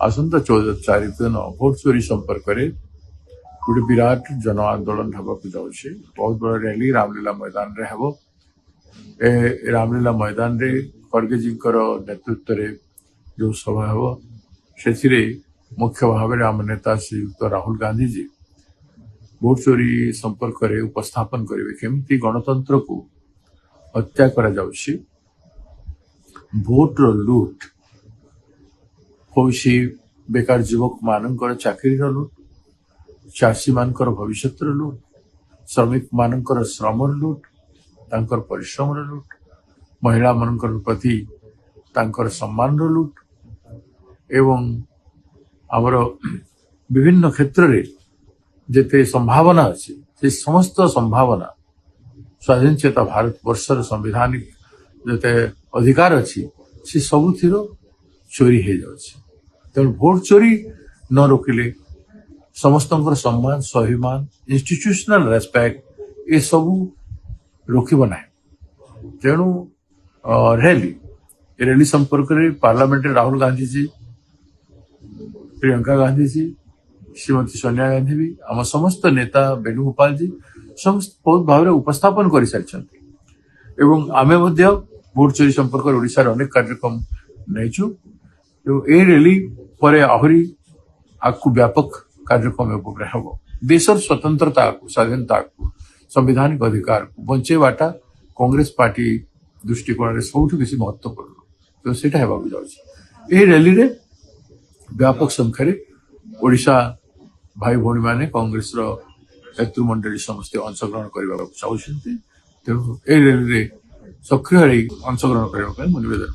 ଆସନ୍ତା 14 ତାରିଖ ଦିନ ଭୋଟ ଚୋରି ସମ୍ପର୍କରେ ଗୋଟେ ବିରାଟ ଜନ ଆନ୍ଦୋଳନ ହେବାକୁ ଯାଉଛି। ବହୁତ ବଡ଼ ରାଲି ରାମଲୀଳା ମଇଦାନରେ ହେବ। ଏ ରାମଲୀଳା ମଇଦାନରେ ଖଡ଼ଗେଜୀଙ୍କର ନେତୃତ୍ୱରେ ଯେଉଁ ସଭା ହେବ ସେଥିରେ ମୁଖ୍ୟ ଭାବରେ ଆମ ନେତା ଶ୍ରୀଯୁକ୍ତ ରାହୁଲ ଗାନ୍ଧୀଜୀ ଭୋଟ ଚୋରି ସମ୍ପର୍କରେ ଉପସ୍ଥାପନ କରିବେ। କେମିତି ଗଣତନ୍ତ୍ରକୁ ହତ୍ୟା କରାଯାଉଛି, ଭୋଟର ଲୁଟ୍ ହେଉଛି ବେକାର ଯୁବକମାନଙ୍କର ଚାକିରିର ଲୁଟ୍, ଚାଷୀମାନଙ୍କର ଭବିଷ୍ୟତର ଲୁଟ୍, ଶ୍ରମିକମାନଙ୍କର ଶ୍ରମର ଲୁଟ୍, ତାଙ୍କର ପରିଶ୍ରମର ଲୁଟ୍, ମହିଳାମାନଙ୍କର ପ୍ରତି ତାଙ୍କର ସମ୍ମାନର ଲୁଟ୍ ଏବଂ ଆମର ବିଭିନ୍ନ କ୍ଷେତ୍ରରେ ଯେତେ ସମ୍ଭାବନା ଅଛି ସେ ସମସ୍ତ ସମ୍ଭାବନା ସ୍ୱାଧୀନଚେତା ଭାରତବର୍ଷର ସାମ୍ବିଧାନିକ ଯେତେ ଅଧିକାର ଅଛି ସେ ସବୁଥିର ଚୋରି ହେଇଯାଉଛି। ତେଣୁ ଭୋଟ ଚୋରି ନ ରୋକିଲେ ସମସ୍ତଙ୍କର ସମ୍ମାନ, ସ୍ୱାଭିମାନ, ଇନଷ୍ଟିଟ୍ୟୁସନାଲ ରେସ୍ପେକ୍ଟ ଏସବୁ ରୋକିବ ନାହିଁ। ତେଣୁ ରେଲି ସମ୍ପର୍କରେ ପାର୍ଲାମେଣ୍ଟରେ ରାହୁଲ ଗାନ୍ଧୀଜୀ, ପ୍ରିୟଙ୍କା ଗାନ୍ଧୀଜୀ, ଶ୍ରୀମତୀ ସୋନିଆ ଗାନ୍ଧୀ ବି ଆମ ସମସ୍ତ ନେତା ବେଣୁଗୋପାଳଜୀ ସମସ୍ତ ବହୁତ ଭାବରେ ଉପସ୍ଥାପନ କରିସାରିଛନ୍ତି ଏବଂ ଆମେ ମଧ୍ୟ ଭୋଟ ଚୋରି ସମ୍ପର୍କରେ ଓଡ଼ିଶାର ଅନେକ କାର୍ଯ୍ୟକ୍ରମ ନେଇଛୁ। ଏବଂ ଏହି ରେଲି ପରେ ଆହୁରି ଆଗକୁ ବ୍ୟାପକ କାର୍ଯ୍ୟକ୍ରମ ହେବ। ଦେଶର ସ୍ୱତନ୍ତ୍ରତାକୁ, ସ୍ୱାଧୀନତାକୁ, ସାମ୍ବିଧାନିକ ଅଧିକାରକୁ ବଞ୍ଚେଇବାଟା କଂଗ୍ରେସ ପାର୍ଟି ଦୃଷ୍ଟିକୋଣରେ ସବୁଠୁ ବେଶୀ ମହତ୍ୱପୂର୍ଣ୍ଣ। ତେଣୁ ସେଇଟା ହେବାକୁ ଯାଉଛି। ଏହି ର୍ୟାଲିରେ ବ୍ୟାପକ ସଂଖ୍ୟାରେ ଓଡ଼ିଶା ଭାଇ ଭଉଣୀମାନେ କଂଗ୍ରେସର ନେତୃମଣ୍ଡଳୀ ସମସ୍ତେ ଅଂଶଗ୍ରହଣ କରିବାକୁ ଚାହୁଁଛନ୍ତି। ତେଣୁ ଏହି ର୍ୟାଲିରେ ସକ୍ରିୟ ଅଂଶଗ୍ରହଣ କରିବା ପାଇଁ ମୁଁ ନିବେଦନ